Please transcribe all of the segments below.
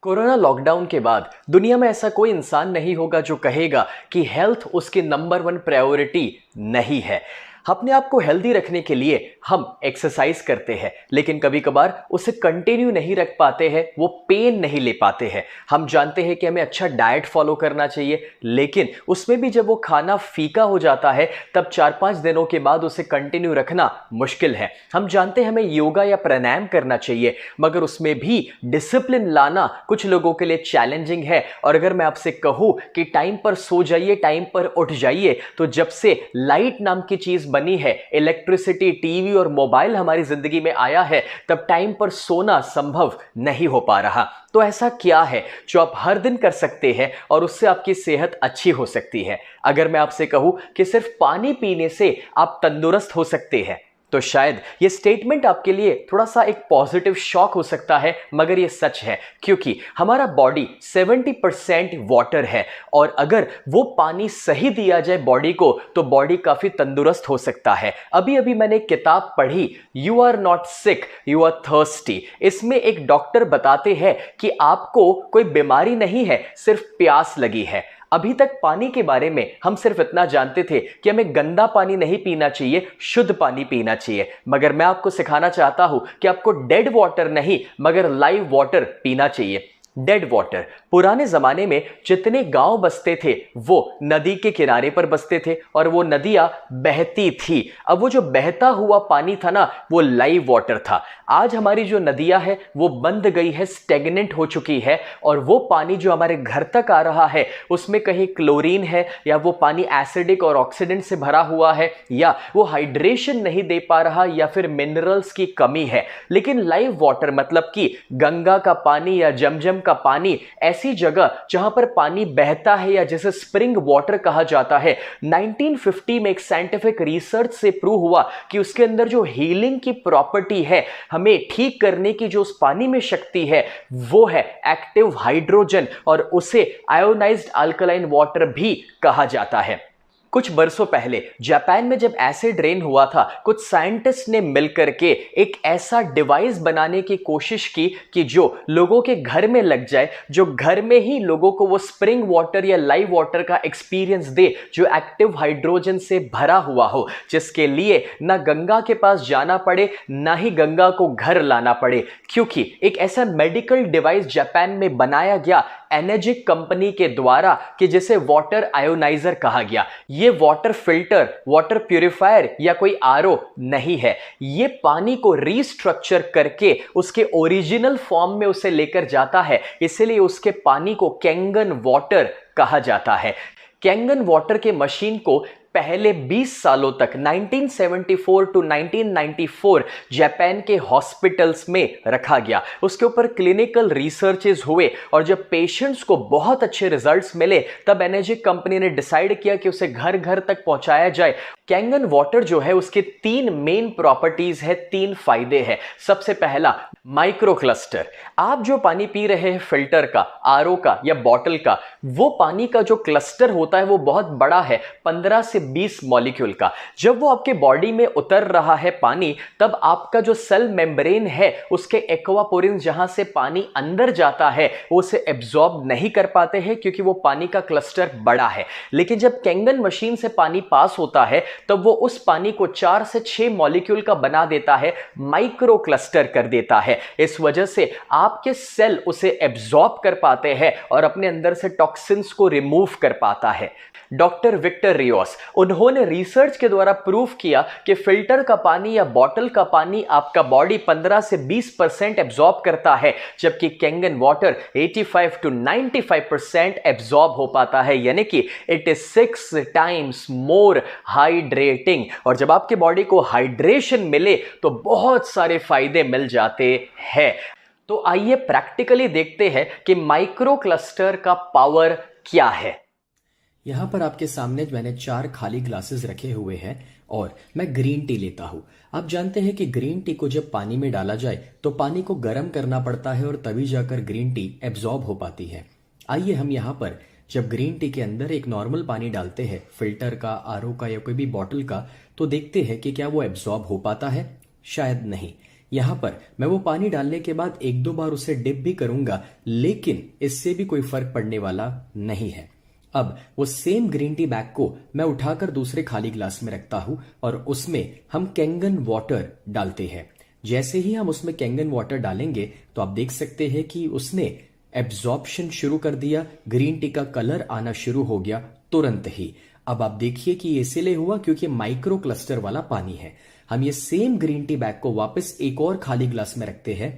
Corona lockdown के बाद दुनिया में ऐसा कोई इंसान नहीं होगा जो कहेगा कि हेल्थ उसकी नंबर वन प्रायोरिटी नहीं है। अपने आप को हेल्दी रखने के लिए हम एक्सरसाइज करते हैं, लेकिन कभी कभार उसे कंटिन्यू नहीं रख पाते हैं, वो पेन नहीं ले पाते हैं। हम जानते हैं कि हमें अच्छा डाइट फॉलो करना चाहिए, लेकिन उसमें भी जब वो खाना फीका हो जाता है तब 4-5 दिनों के बाद उसे कंटिन्यू रखना मुश्किल है। हम जानते हैं हमें योगा या प्राणायाम करना चाहिए, मगर उसमें भी डिसिप्लिन लाना कुछ लोगों के लिए चैलेंजिंग है। और अगर मैं आपसे कहूं कि टाइम पर सो जाइए, टाइम पर उठ जाइए, तो जब से लाइट नाम की चीज बनी है, इलेक्ट्रिसिटी, टीवी और मोबाइल हमारी जिंदगी में आया है, तब टाइम पर सोना संभव नहीं हो पा रहा। तो ऐसा क्या है जो आप हर दिन कर सकते हैं और उससे आपकी सेहत अच्छी हो सकती है? अगर मैं आपसे कहूं कि सिर्फ पानी पीने से आप तंदुरुस्त हो सकते हैं, तो शायद ये स्टेटमेंट आपके लिए थोड़ा सा एक पॉजिटिव शॉक हो सकता है, मगर ये सच है, क्योंकि हमारा बॉडी 70% वाटर है और अगर वो पानी सही दिया जाए बॉडी को, तो बॉडी काफी तंदुरुस्त हो सकता है। अभी अभी मैंने एक किताब पढ़ी, you are not sick, you are thirsty. इसमें एक डॉक्टर बताते हैं कि आपको कोई बीमारी नहीं है, सिर्फ प्यास लगी है। अभी तक पानी के बारे में हम सिर्फ इतना जानते थे कि हमें गंदा पानी नहीं पीना चाहिए, शुद्ध पानी पीना चाहिए। मगर मैं आपको सिखाना चाहता हूं कि आपको डेड वाटर नहीं मगर लाइव वाटर पीना चाहिए। डेड वाटर, पुराने जमाने में जितने गांव बसते थे वो नदी के किनारे पर बसते थे और वो नदियां बहती थी। अब वो जो बहता हुआ पानी था ना, वो लाइव वाटर था। आज हमारी जो नदियां है वो बंद गई है, स्टेगनेंट हो चुकी है, और वो पानी जो हमारे घर तक आ रहा है उसमें कहीं क्लोरीन है, या वो पानी एसिडिक और ऑक्सीडेंट से भरा हुआ है, या वो हाइड्रेशन नहीं दे पा रहा, या फिर मिनरल्स की कमी है। लेकिन लाइव वाटर मतलब कि गंगा का पानी या जमजम का पानी, ऐसी जगह जहां पर पानी बहता है या जिसे स्प्रिंग वाटर कहा जाता है, 1950 में एक साइंटिफिक रिसर्च से प्रूव हुआ कि उसके अंदर जो हीलिंग की प्रॉपर्टी है, हमें ठीक करने की जो उस पानी में शक्ति है, वो है एक्टिव हाइड्रोजन, और उसे आयोनाइज्ड अल्कलाइन वाटर भी कहा जाता है। कुछ बरसों पहले जापान में जब एसिड रेन हुआ था, कुछ साइंटिस्ट ने मिलकर के एक ऐसा डिवाइस बनाने की कोशिश की कि जो लोगों के घर में लग जाए, जो घर में ही लोगों को वो स्प्रिंग वाटर या लाइव वाटर का एक्सपीरियंस दे, जो एक्टिव हाइड्रोजन से भरा हुआ हो, जिसके लिए ना गंगा के पास जाना पड़े, ना ही गंगा को घर लाना पड़े। क्योंकि एक ऐसा मेडिकल डिवाइस जापान में बनाया गया एनर्जिक कंपनी के द्वारा कि जिसे वाटर आयोनाइजर कहा गया। ये वाटर फिल्टर, वाटर प्यूरिफायर या कोई आरओ नहीं है। ये पानी को रीस्ट्रक्चर करके उसके ओरिजिनल फॉर्म में उसे लेकर जाता है, इसलिए उसके पानी को कैंगन वाटर कहा जाता है। कैंगन वाटर के मशीन को पहले 20 सालों तक 1974 टू 1994 जापान के हॉस्पिटल्स में रखा गया। उसके ऊपर क्लिनिकल रिसर्चेस हुए और जब पेशेंट्स को बहुत अच्छे रिजल्ट्स मिले, तब एनर्जिक कंपनी ने डिसाइड किया कि उसे घर घर तक पहुंचाया जाए। कैंगन वाटर जो है उसके 3 मेन प्रॉपर्टीज है, 3 फायदे हैं। सबसे पहला, माइक्रो क्लस्टर। आप जो पानी पी रहे हैं फिल्टर का, आरओ का या बॉटल का, वो पानी का जो क्लस्टर होता है वो बहुत बड़ा है, 15 से 20 मॉलिक्यूल का। जब वो आपके बॉडी में उतर रहा है पानी, तब आपका जो सेल मेम्ब्रेन है, उसके एक्वापोरिन्स जहां से पानी अंदर जाता है, वो उसे एब्जॉर्ब नहीं कर पाते हैं क्योंकि वो पानी का क्लस्टर बड़ा है। लेकिन जब कैंगन मशीन से पानी पास होता है, तब वो उस पानी को 4 से 6 मॉलिक्यूल का बना देता है, माइक्रो क्लस्टर कर देता है। इस वजह से आपके सेल उसे एब्जॉर्ब कर पाते हैं और अपने अंदर से टॉक्सिन्स को रिमूव कर पाता है। डॉक्टर विक्टर रियोस, उन्होंने रिसर्च के द्वारा प्रूव किया कि फिल्टर का पानी या बॉटल का पानी आपका बॉडी 15 से 20% एब्जॉर्ब करता है, जबकि कैंगन वाटर 85 टू 95% एब्जॉर्ब हो पाता है, यानी कि it is 6 times more hydrating. और जब आपके बॉडी को हाइड्रेशन मिले तो बहुत सारे फायदे मिल जाते हैं। तो आइए प्रैक्टिकली देखते हैं कि माइक्रो क्लस्टर का पावर क्या है। यहाँ पर आपके सामने मैंने 4 खाली ग्लासेस रखे हुए हैं और मैं ग्रीन टी लेता हूँ। आप जानते हैं कि ग्रीन टी को जब पानी में डाला जाए तो पानी को गर्म करना पड़ता है और तभी जाकर ग्रीन टी एब्जॉर्ब हो पाती है। आइए हम यहाँ पर जब ग्रीन टी के अंदर एक नॉर्मल पानी डालते हैं, फिल्टर का, आरओ का या कोई भी बॉटल का, तो देखते हैं कि क्या वो एब्जॉर्ब हो पाता है। शायद नहीं। यहाँ पर मैं वो पानी डालने के बाद एक दो बार उसे डिप भी करूंगा, लेकिन इससे भी कोई फर्क पड़ने वाला नहीं है। अब वो सेम ग्रीन टी बैग को मैं उठाकर दूसरे खाली ग्लास में रखता हूं और उसमें हम कैंगन वाटर डालते हैं। जैसे ही हम उसमें कैंगन वाटर डालेंगे तो आप देख सकते हैं कि उसने एब्जॉर्प्शन शुरू कर दिया, ग्रीन टी का कलर आना शुरू हो गया तुरंत ही। अब आप देखिए कि इसीलिए हुआ क्योंकि माइक्रो क्लस्टर वाला पानी है। हम ये सेम ग्रीन टी बैग को वापस एक और खाली ग्लास में रखते हैं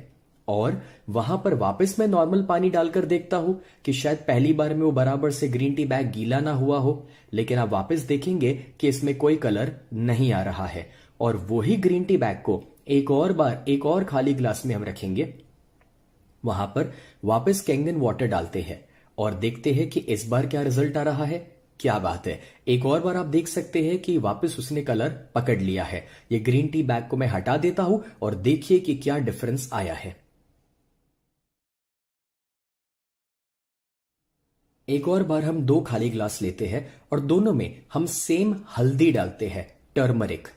और वहां पर वापस मैं नॉर्मल पानी डालकर देखता हूं कि शायद पहली बार में वो बराबर से ग्रीन टी बैग गीला ना हुआ हो, लेकिन आप वापस देखेंगे कि इसमें कोई कलर नहीं आ रहा है। और वही ग्रीन टी बैग को एक और बार एक और खाली ग्लास में हम रखेंगे, वहां पर वापस कैंगन वाटर डालते हैं और देखते हैं कि इस बार क्या रिजल्ट आ रहा है। क्या बात है, एक और बार आप देख सकते हैं कि वापस उसने कलर पकड़ लिया है। ये ग्रीन टी बैग को मैं हटा देता हूं और देखिए कि क्या डिफरेंस आया है। एक और बार हम दो खाली ग्लास लेते हैं और दोनों में हम सेम हल्दी डालते हैं, टर्मरिक।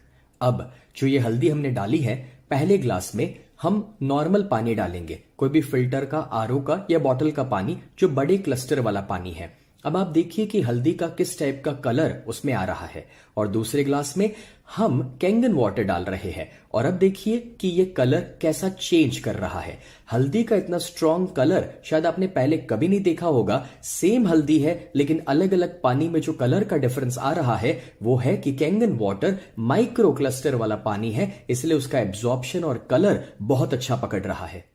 अब जो ये हल्दी हमने डाली है, पहले ग्लास में हम नॉर्मल पानी डालेंगे, कोई भी फिल्टर का, आरओ का या बॉटल का पानी, जो बड़े क्लस्टर वाला पानी है। अब आप देखिए कि हल्दी का किस टाइप का कलर उसमें आ रहा है। और दूसरे ग्लास में हम कैंगन वाटर डाल रहे हैं और अब देखिए कि ये कलर कैसा चेंज कर रहा है। हल्दी का इतना स्ट्रॉन्ग कलर शायद आपने पहले कभी नहीं देखा होगा। सेम हल्दी है लेकिन अलग अलग पानी में जो कलर का डिफरेंस आ रहा है वो है कि कैंगन वाटर माइक्रो क्लस्टर वाला पानी है, इसलिए उसका एब्जॉर्प्शन और कलर बहुत अच्छा पकड़ रहा है।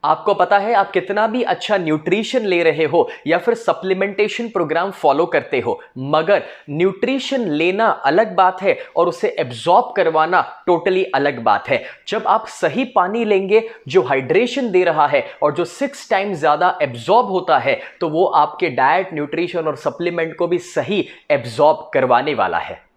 आपको पता है, आप कितना भी अच्छा न्यूट्रिशन ले रहे हो या फिर सप्लीमेंटेशन प्रोग्राम फॉलो करते हो, मगर न्यूट्रिशन लेना अलग बात है और उसे एब्जॉर्ब करवाना टोटली अलग बात है। जब आप सही पानी लेंगे जो हाइड्रेशन दे रहा है और जो 6 टाइम ज्यादा एब्जॉर्ब होता है, तो वो आपके डाइट, न्यूट्रिशन और सप्लीमेंट को भी सही एब्जॉर्ब करवाने वाला है।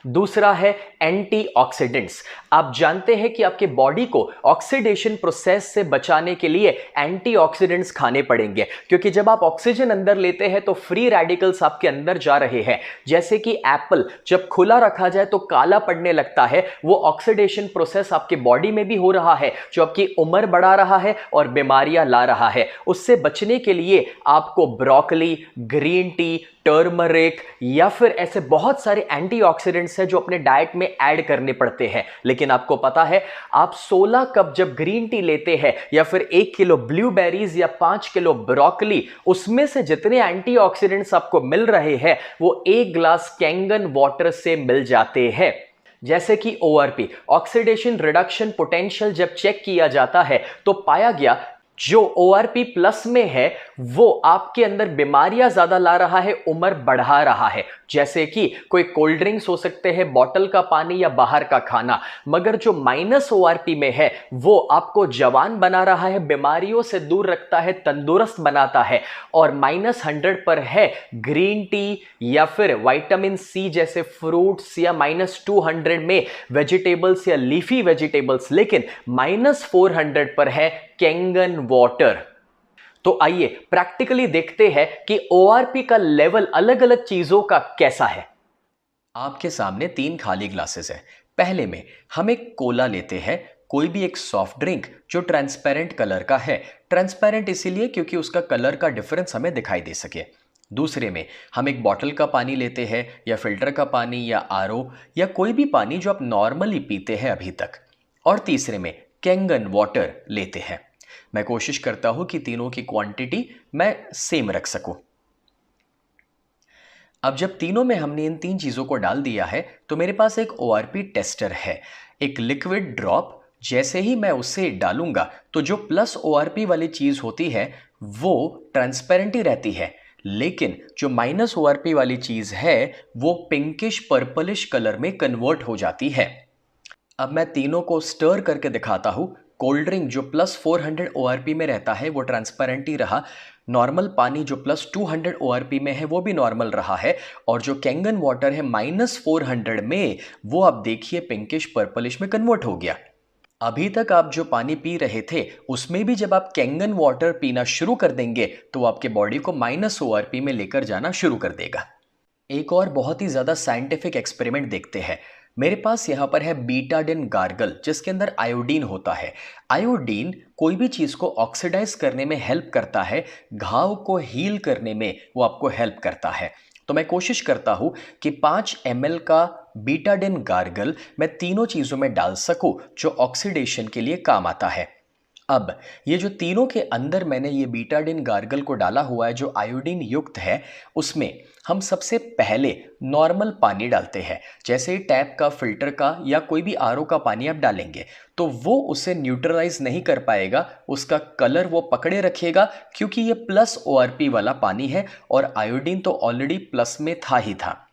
दूसरा है एंटीऑक्सीडेंट्स। आप जानते हैं कि आपके बॉडी को ऑक्सीडेशन प्रोसेस से बचाने के लिए एंटीऑक्सीडेंट्स खाने पड़ेंगे, क्योंकि जब आप ऑक्सीजन अंदर लेते हैं तो फ्री रेडिकल्स आपके अंदर जा रहे हैं। जैसे कि एप्पल जब खुला रखा जाए तो काला पड़ने लगता है, वो ऑक्सीडेशन प्रोसेस आपके बॉडी में भी हो रहा है, जो आपकी उम्र बढ़ा रहा है और बीमारियां ला रहा है। उससे बचने के लिए आपको ब्रोकली, ग्रीन टी, टर्मरिक या फिर ऐसे बहुत सारे एंटीऑक्सीडेंट्स हैं जो अपने डाइट में ऐड करने पड़ते हैं। लेकिन आपको पता है, आप 16 कप जब ग्रीन टी लेते हैं या फिर 1 किलो ब्लूबेरीज या 5 किलो ब्रोकली, उसमें से जितने एंटीऑक्सीडेंट्स आपको मिल रहे हैं वो 1 ग्लास कैंगन वाटर से मिल जाते हैं। जैसे कि ओआरपी, ऑक्सीडेशन रिडक्शन पोटेंशियल, जब चेक किया जाता है तो पाया गया जो ओआरपी प्लस में है वो आपके अंदर बीमारियां ज्यादा ला रहा है, उम्र बढ़ा रहा है। जैसे कि कोई कोल्ड ड्रिंक्स हो सकते हैं, बॉटल का पानी या बाहर का खाना। मगर जो माइनस ओआरपी में है वो आपको जवान बना रहा है, बीमारियों से दूर रखता है, तंदुरुस्त बनाता है। और -100 पर है ग्रीन टी या फिर विटामिन सी जैसे फ्रूट्स, या -200 में वेजिटेबल्स या लीफी वेजिटेबल्स, लेकिन -400 पर है कैंगन वाटर। तो आइए प्रैक्टिकली देखते हैं कि ओआरपी का लेवल अलग अलग चीजों का कैसा है। आपके सामने 3 खाली ग्लासेस है। पहले में हम एक कोला लेते हैं, कोई भी एक सॉफ्ट ड्रिंक जो ट्रांसपेरेंट कलर का है। ट्रांसपेरेंट इसीलिए क्योंकि उसका कलर का डिफरेंस हमें दिखाई दे सके। दूसरे में हम एक बॉटल का पानी लेते हैं, या फिल्टर का पानी, या आरओ, या कोई भी पानी जो आप नॉर्मली पीते हैं अभी तक। और तीसरे में कैंगन वाटर लेते हैं। मैं कोशिश करता हूं कि तीनों की क्वांटिटी मैं सेम रख सकूं। अब जब तीनों में हमने इन 3 चीजों को डाल दिया है तो मेरे पास एक ओआरपी टेस्टर है, एक लिक्विड ड्रॉप। जैसे ही मैं उसे डालूंगा तो जो प्लस ओआरपी वाली चीज होती है वो ट्रांसपेरेंट ही रहती है, लेकिन जो माइनस ओआरपी वाली चीज है वो पिंकिश पर्पलिश कलर में कन्वर्ट हो जाती है। अब मैं तीनों को स्टर करके दिखाता हूं। कोल्ड ड्रिंक जो +400 ओआरपी में रहता है वो ट्रांसपेरेंट ही रहा, नॉर्मल पानी जो +200 ओआरपी में है वो भी नॉर्मल रहा है, और जो कैंगन वाटर है -400 में, वो आप देखिए पिंकिश पर्पलिश में कन्वर्ट हो गया। अभी तक आप जो पानी पी रहे थे उसमें भी जब आप कैंगन वाटर पीना शुरू कर देंगे तो आपके बॉडी को माइनस ओआरपी में लेकर जाना शुरू कर देगा। एक और बहुत ही ज़्यादा साइंटिफिक एक्सपेरिमेंट देखते हैं। मेरे पास यहाँ पर है बीटाडिन गार्गल जिसके अंदर आयोडीन होता है। आयोडीन कोई भी चीज़ को ऑक्सीडाइज करने में हेल्प करता है, घाव को हील करने में वो आपको हेल्प करता है। तो मैं कोशिश करता हूँ कि 5 ml का बीटाडिन गार्गल मैं तीनों चीज़ों में डाल सकूँ जो ऑक्सीडेशन के लिए काम आता है। अब ये जो तीनों के अंदर मैंने ये बीटाडिन गार्गल को डाला हुआ है जो आयोडीन युक्त है, उसमें हम सबसे पहले नॉर्मल पानी डालते हैं। जैसे ही टैप का, फिल्टर का या कोई भी आरओ का पानी आप डालेंगे तो वो उसे न्यूट्रलाइज नहीं कर पाएगा, उसका कलर वो पकड़े रखेगा क्योंकि ये प्लस ORP वाला पानी है और आयोडीन तो ऑलरेडी प्लस में था ही था।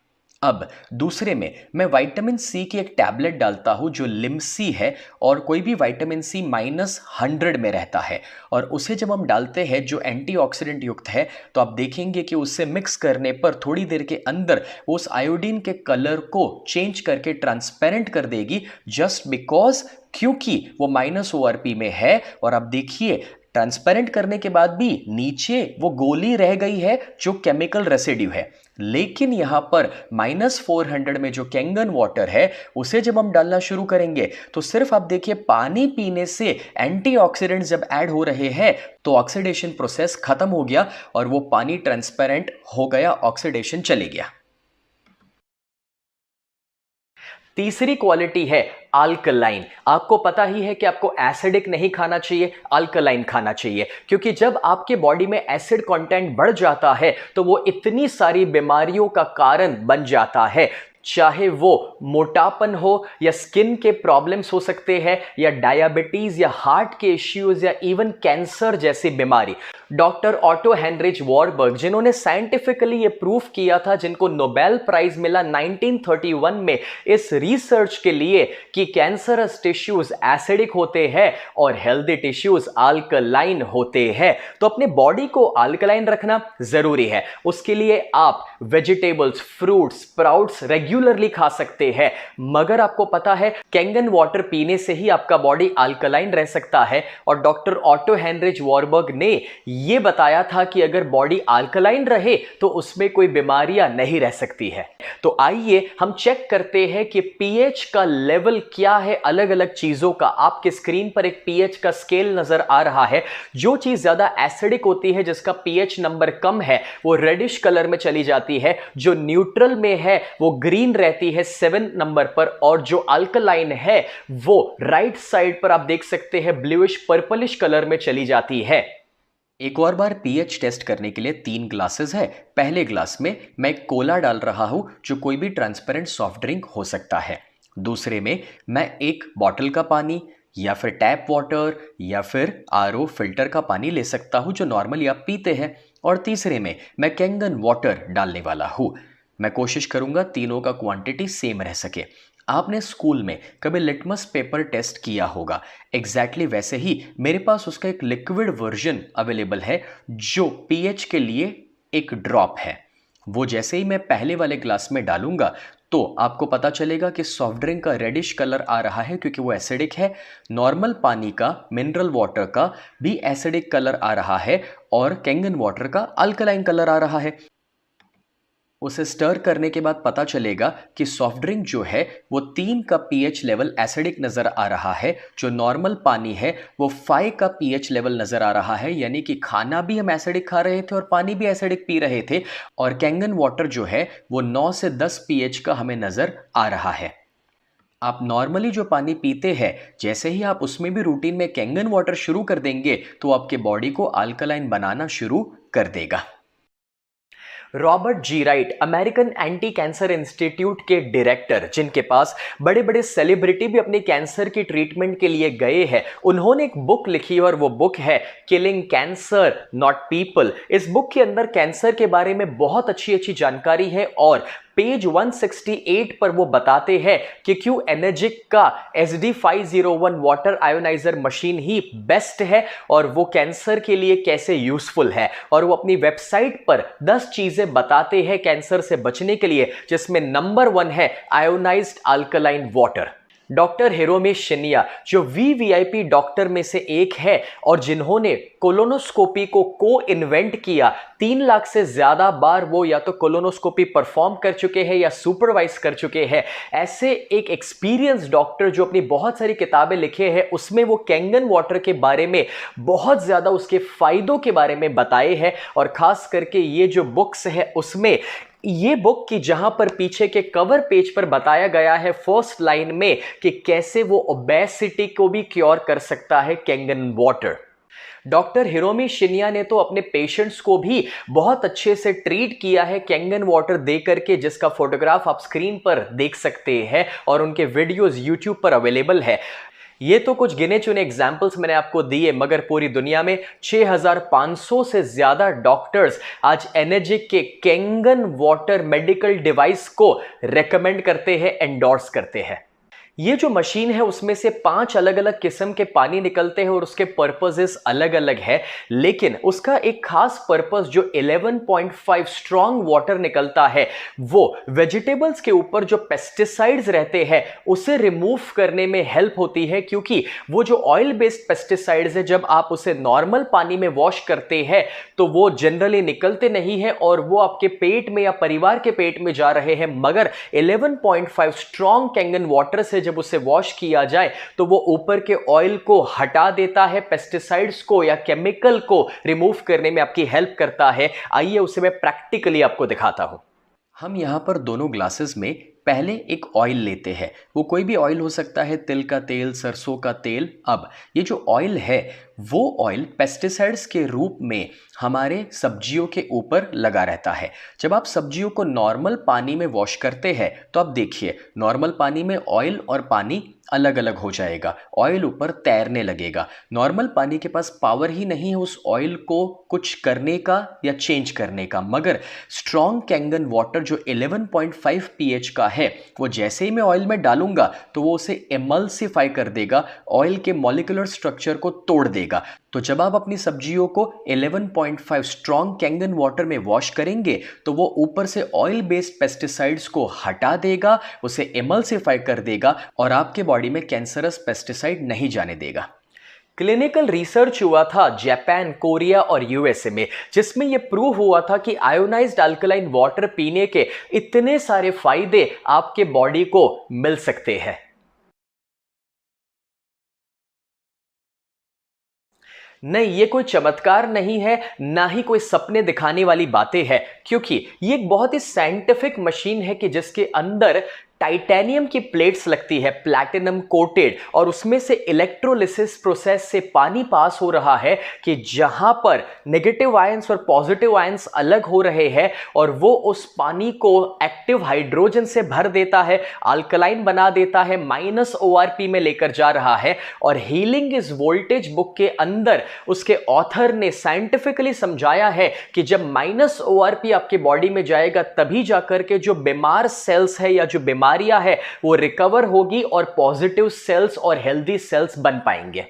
अब दूसरे में मैं विटामिन सी की एक टैबलेट डालता हूं जो लिमसी है और कोई भी विटामिन सी -100 में रहता है और उसे जब हम डालते हैं जो एंटीऑक्सीडेंट युक्त है तो आप देखेंगे कि उससे मिक्स करने पर थोड़ी देर के अंदर उस आयोडीन के कलर को चेंज करके ट्रांसपेरेंट कर देगी, जस्ट बिकॉज क्योंकि वो ORP में है। और आप देखिए ट्रांसपेरेंट करने के बाद भी नीचे वो गोली रह गई है जो केमिकल रेसिड्यू है, लेकिन यहां पर -400 में जो कैंगन वाटर है उसे जब हम डालना शुरू करेंगे तो सिर्फ आप देखिए पानी पीने से एंटीऑक्सीडेंट्स जब ऐड हो रहे हैं तो ऑक्सीडेशन प्रोसेस खत्म हो गया और वो पानी ट्रांसपेरेंट हो गया, ऑक्सीडेशन चले गया। तीसरी क्वालिटी है अल्कलाइन। आपको पता ही है कि आपको एसिडिक नहीं खाना चाहिए, अल्कलाइन खाना चाहिए, क्योंकि जब आपके बॉडी में एसिड कंटेंट बढ़ जाता है तो वो इतनी सारी बीमारियों का कारण बन जाता है, चाहे वो मोटापन हो या स्किन के प्रॉब्लम्स हो सकते हैं या डायबिटीज या हार्ट के इश्यूज या इवन कैंसर जैसी बीमारी। डॉक्टर ऑटो हेनरिच वॉरबर्ग जिन्होंने साइंटिफिकली ये प्रूफ किया था, जिनको नोबेल प्राइज मिला 1931 में इस रिसर्च के लिए कि कैंसरस टिश्यूज एसिडिक होते हैं और हेल्दी टिश्यूज अल्कलाइन होते हैं। तो अपने बॉडी को अल्कलाइन रखना जरूरी है। उसके लिए आप वेजिटेबल्स, फ्रूट्स, स्प्राउट्स रेगुलरली खा सकते हैं, मगर आपको पता है कैंगन वाटर पीने से ही आपका बॉडी अल्कलाइन रह सकता है। और डॉक्टर ऑटो हेनरिच वॉरबर्ग ने यह बताया था कि अगर बॉडी अल्कलाइन रहे तो उसमें कोई बीमारियां नहीं रह सकती है। तो आइए हम चेक करते हैं कि पीएच का लेवल क्या है अलग अलग चीजों का। आपके स्क्रीन पर एक पीएच का स्केल नजर आ रहा है। जो चीज ज्यादा एसिडिक होती है, जिसका पीएच नंबर कम है, वो रेडिश कलर में चली जाती है। जो न्यूट्रल में है वो ग्रीन रहती है 7 नंबर पर, और जो अल्कलाइन है वो राइट साइड पर आप देख सकते हैं ब्लूइश पर्पलिश कलर में चली जाती है। एक और बार पीएच टेस्ट करने के लिए 3 ग्लासेस है। पहले ग्लास में मैं कोला डाल रहा हूं जो कोई भी ट्रांसपेरेंट सॉफ्ट ड्रिंक हो सकता है। दूसरे में मैं एक बॉटल का पानी या फिर टैप वाटर या फिर आरओ फिल्टर का पानी ले सकता हूं जो नॉर्मली आप पीते हैं। और तीसरे में मैं कैंगन वाटर डालने वाला हूं। मैं कोशिश करूंगा तीनों का क्वांटिटी सेम रह सके। आपने स्कूल में कभी लिटमस पेपर टेस्ट किया होगा, एग्जैक्टली वैसे ही मेरे पास उसका एक लिक्विड वर्जन अवेलेबल है जो पीएच के लिए एक ड्रॉप है। वो जैसे ही मैं पहले वाले ग्लास में डालूंगा तो आपको पता चलेगा कि सॉफ्ट ड्रिंक का रेडिश कलर आ रहा है क्योंकि वो एसिडिक है। नॉर्मल पानी का, मिनरल वाटर का भी एसिडिक कलर आ रहा है और कैंगन वाटर का अल्कलाइन कलर आ रहा है। उसे स्टर करने के बाद पता चलेगा कि सॉफ्ट ड्रिंक जो है वो 3 का पीएच लेवल एसिडिक नजर आ रहा है। जो नॉर्मल पानी है वो 5 का पीएच लेवल नजर आ रहा है, यानी कि खाना भी हम एसिडिक खा रहे थे और पानी भी एसिडिक पी रहे थे। और कैंगन वाटर जो है वो 9 से 10 पीएच का हमें नजर आ रहा है। आप नॉर्मली जो पानी पीते हैं, जैसे ही आप उसमें भी रूटीन में कैंगन वाटर शुरू कर देंगे तो आपके बॉडी को अल्कलाइन बनाना शुरू कर देगा। Robert G Wright, American anti cancer institute के डायरेक्टर, जिनके पास बड़े बड़े सेलिब्रिटी भी अपने कैंसर की ट्रीटमेंट के लिए गए हैं, उन्होंने एक बुक लिखी और वो बुक है किलिंग कैंसर नॉट पीपल। इस बुक के अंदर कैंसर के बारे में बहुत अच्छी अच्छी जानकारी है और पेज 168 पर वो बताते हैं कि क्यों एनर्जिक का SD501 वाटर आयोनाइजर मशीन ही बेस्ट है और वो कैंसर के लिए कैसे यूजफुल है। और वो अपनी वेबसाइट पर 10 चीजें बताते हैं कैंसर से बचने के लिए, जिसमें नंबर 1 है ionised alkaline water. Doctor Hiromi Shinya जो VVIP डॉक्टर में से एक है और जिन्होंने कोलोनोस्कोपी को इन्वेंट किया, 3 लाख से ज्यादा बार वो या तो कोलोनोस्कोपी परफॉर्म कर चुके हैं या सुपरवाइज कर चुके हैं। ऐसे एक एक्सपीरियंस डॉक्टर जो अपनी बहुत सारी किताबें लिखे हैं, उसमें वो कैंगन वाटर के बारे में बहुत ज्यादा उसके फायदों के बारे में बताए हैं। और खास करके ये जो बुक्स है उसमें ये बुक की जहां पर पीछे के कवर पेज पर बताया गया है फर्स्ट लाइन में कि कैसे वो ओबेसिटी को भी क्योर कर सकता है Kangen water. Doctor Hiromi Shinya ने तो अपने पेशेंट्स को भी बहुत अच्छे से ट्रीट किया है कैंगन वाटर दे करके, जिसका फोटोग्राफ आप स्क्रीन पर देख सकते हैं और उनके वीडियोस यूट्यूब पर अवेलेबल है। ये तो कुछ गिने चुने एग्जाम्पल्स मैंने आपको दिए, मगर पूरी दुनिया में 6500 से ज्यादा डॉक्टर्स आज एनर्जिक के कैंगन वाटर मेडिकल डिवाइस को रेकमेंड करते हैं, एंडोर्स करते हैं। ये जो मशीन है उसमें से 5 अलग अलग किस्म के पानी निकलते हैं और उसके पर्पसेस अलग अलग है, लेकिन उसका एक खास पर्पस जो 11.5 स्ट्रॉन्ग वाटर निकलता है वो वेजिटेबल्स के ऊपर जो पेस्टिसाइड्स रहते हैं उसे रिमूव करने में हेल्प होती है। क्योंकि वो जो ऑयल बेस्ड पेस्टिसाइड्स है जब आप उसे नॉर्मल पानी में वॉश करते हैं तो वो जनरली निकलते नहीं है और वो आपके पेट में या परिवार के पेट में जा रहे हैं, मगर 11.5 स्ट्रॉन्ग कैंगन वाटर से जब उसे वॉश किया जाए तो वो ऊपर के ऑयल को हटा देता है, पेस्टिसाइड्स को या केमिकल को रिमूव करने में आपकी हेल्प करता है। आइए उसे मैं प्रैक्टिकली आपको दिखाता हूं। हम यहां पर दोनों ग्लासेस में पहले एक ऑयल लेते हैं, वो कोई भी ऑयल हो सकता है, तिल का तेल, सरसों का तेल। अब ये जो ऑयल है वो ऑयल पेस्टिसाइड्स के रूप में हमारे सब्जियों के ऊपर लगा रहता है। जब आप सब्जियों को नॉर्मल पानी में वॉश करते हैं तो आप देखिए नॉर्मल पानी में ऑयल और पानी अलग अलग हो जाएगा, ऑयल ऊपर तैरने लगेगा। नॉर्मल पानी के पास पावर ही नहीं है उस ऑयल को कुछ करने का या चेंज करने का, मगर स्ट्रॉन्ग कैंगन वाटर जो 11.5 pH का है वो जैसे ही मैं ऑयल में डालूंगा तो वो उसे एमल्सिफाई कर देगा, ऑयल के मॉलिक्यूलर स्ट्रक्चर को तोड़ देगा। तो जब आप अपनी सब्जियों को 11.5 स्ट्रॉन्ग कैंगन वाटर में वॉश करेंगे तो वो ऊपर से ऑयल बेस्ड पेस्टिसाइड्स को हटा देगा, उसे एमल्सिफाई कर देगा और आपके बॉडी में कैंसरस पेस्टिसाइड नहीं जाने देगा। क्लिनिकल रिसर्च हुआ था जापान, कोरिया और यूएसए में, जिसमें यह प्रूव हुआ था कि आयोनाइज्ड अल्कलाइन वाटर पीने के इतने सारे फायदे आपके बॉडी को मिल सकते हैं। नहीं, ये कोई चमत्कार नहीं है, ना ही कोई सपने दिखाने वाली बातें हैं, क्योंकि ये एक बहुत ही साइंटिफिक मशीन है कि जिसके अंदर टाइटेनियम की प्लेट्स लगती है, प्लैटिनम कोटेड, और उसमें से इलेक्ट्रोलिसिस प्रोसेस से पानी पास हो रहा है कि जहां पर नेगेटिव आयंस और पॉजिटिव आयंस अलग हो रहे हैं और वो उस पानी को एक्टिव हाइड्रोजन से भर देता है, अल्कलाइन बना देता है, -ORP में लेकर जा रहा है। और हीलिंग इज वोल्टेज बुक के अंदर उसके ऑथर ने साइंटिफिकली समझाया है कि जब -ORP आपके बॉडी में जाएगा तभी जाकर के जो बीमार सेल्स है या जो बीमारियां है वो रिकवर होगी और पॉजिटिव सेल्स और हेल्दी सेल्स बन पाएंगे।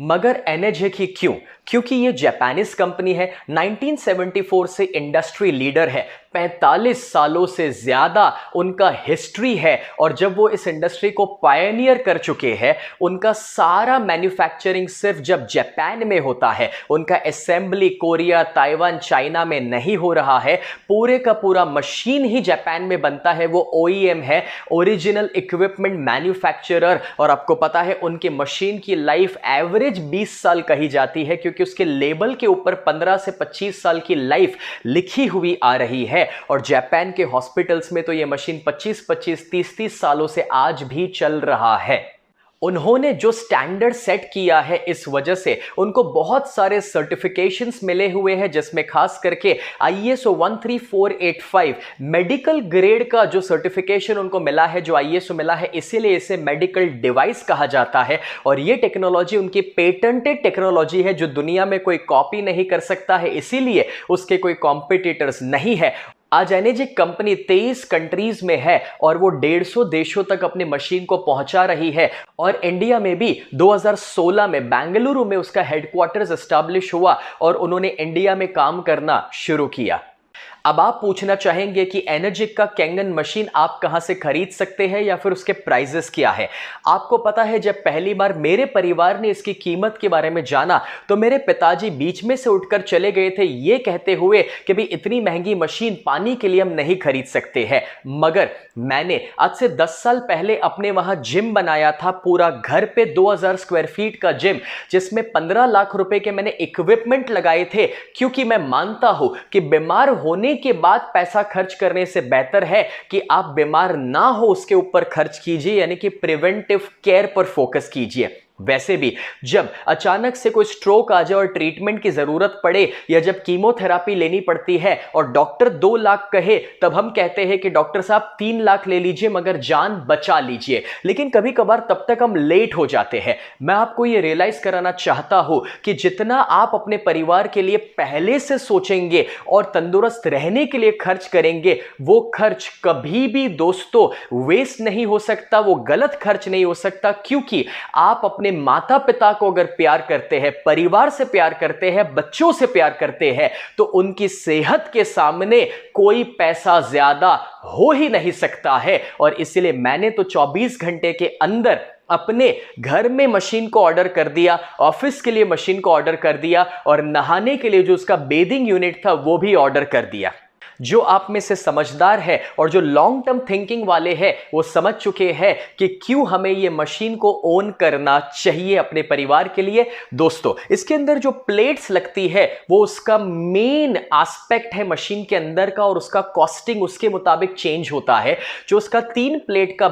मगर एनर्जिक ही क्यों? क्योंकि ये जापानीज कंपनी है, 1974 से इंडस्ट्री लीडर है, 45 सालों से ज्यादा उनका हिस्ट्री है। और जब वो इस इंडस्ट्री को पायनियर कर चुके हैं, उनका सारा मैन्युफैक्चरिंग सिर्फ जब जापान में होता है, उनका असेंबली कोरिया, ताइवान, चाइना में नहीं हो रहा है, पूरे का पूरा मशीन ही जापान में बनता है। वो OEM है, ओरिजिनल इक्विपमेंट मैन्युफैक्चरर, और आपको पता है उनकी मशीन की लाइफ एवरेज 20 साल कही जाती है, क्योंकि उसके लेबल के ऊपर 15 से 25 साल की लाइफ लिखी हुई आ रही है। और जापान के हॉस्पिटल्स में तो यह मशीन 25-25, 30-30 सालों से आज भी चल रहा है। उन्होंने जो स्टैंडर्ड सेट किया है, इस वजह से उनको बहुत सारे सर्टिफिकेशंस मिले हुए हैं, जिसमें खास करके ISO 13485 मेडिकल ग्रेड का जो सर्टिफिकेशन उनको मिला है, जो ISO मिला है, इसीलिए इसे मेडिकल डिवाइस कहा जाता है। और ये टेक्नोलॉजी उनकी पेटेंटेड टेक्नोलॉजी है जो दुनिया में कोई कॉपी नहीं कर सकता है, इसीलिए उसके कोई कॉम्पिटिटर्स नहीं है। आज एनर्जिक कंपनी 23 कंट्रीज में है और वो 150 देशों तक अपनी मशीन को पहुंचा रही है। और इंडिया में भी 2016 में बेंगलुरु में उसका हेडक्वार्टर्स एस्टैब्लिश हुआ और उन्होंने इंडिया में काम करना शुरू किया। अब आप पूछना चाहेंगे कि एनर्जिक का कैंगन मशीन आप कहां से खरीद सकते हैं या फिर उसके प्राइजेस क्या है। आपको पता है, जब पहली बार मेरे परिवार ने इसकी कीमत के बारे में जाना तो मेरे पिताजी बीच में से उठकर चले गए थे, ये कहते हुए कि भाई इतनी महंगी मशीन पानी के लिए हम नहीं खरीद सकते हैं। मगर मैंने आज से 10 साल पहले अपने वहां जिम बनाया था, पूरा घर पे 2000 स्क्वायर फीट का जिम, जिसमें 15 लाख रुपए के मैंने इक्विपमेंट लगाए थे, क्योंकि मैं मानता हूं कि बीमार होने के बाद पैसा खर्च करने से बेहतर है कि आप बीमार ना हो उसके ऊपर खर्च कीजिए, यानी कि प्रिवेंटिव केयर पर फोकस कीजिए। वैसे भी जब अचानक से कोई स्ट्रोक आ जाए और ट्रीटमेंट की जरूरत पड़े, या जब कीमोथेरापी लेनी पड़ती है और डॉक्टर 2 लाख कहे, तब हम कहते हैं कि डॉक्टर साहब 3 लाख ले लीजिए मगर जान बचा लीजिए। लेकिन कभी कभार तब तक हम लेट हो जाते हैं। मैं आपको यह रियलाइज कराना चाहता हूं कि जितना आप अपने परिवार के लिए पहले से सोचेंगे और तंदुरुस्त रहने के लिए खर्च करेंगे, वो खर्च कभी भी दोस्तों वेस्ट नहीं हो सकता, वो गलत खर्च नहीं हो सकता। क्योंकि आप अपने माता पिता को अगर प्यार करते हैं, परिवार से प्यार करते हैं, बच्चों से प्यार करते हैं, तो उनकी सेहत के सामने कोई पैसा ज्यादा हो ही नहीं सकता है। और इसलिए मैंने तो 24 घंटे के अंदर अपने घर में मशीन को ऑर्डर कर दिया, ऑफिस के लिए मशीन को ऑर्डर कर दिया, और नहाने के लिए जो उसका बेदिंग यूनिट था वो भी ऑर्डर कर दिया। जो आप में से समझदार है और जो लॉन्ग टर्म थिंकिंग वाले हैं, वो समझ चुके हैं कि क्यों हमें ये मशीन को ओन करना चाहिए अपने परिवार के लिए। दोस्तों, इसके अंदर जो प्लेट्स लगती है वो उसका मेन एस्पेक्ट है मशीन के अंदर का, और उसका कॉस्टिंग उसके मुताबिक चेंज होता है। जो उसका 3 प्लेट का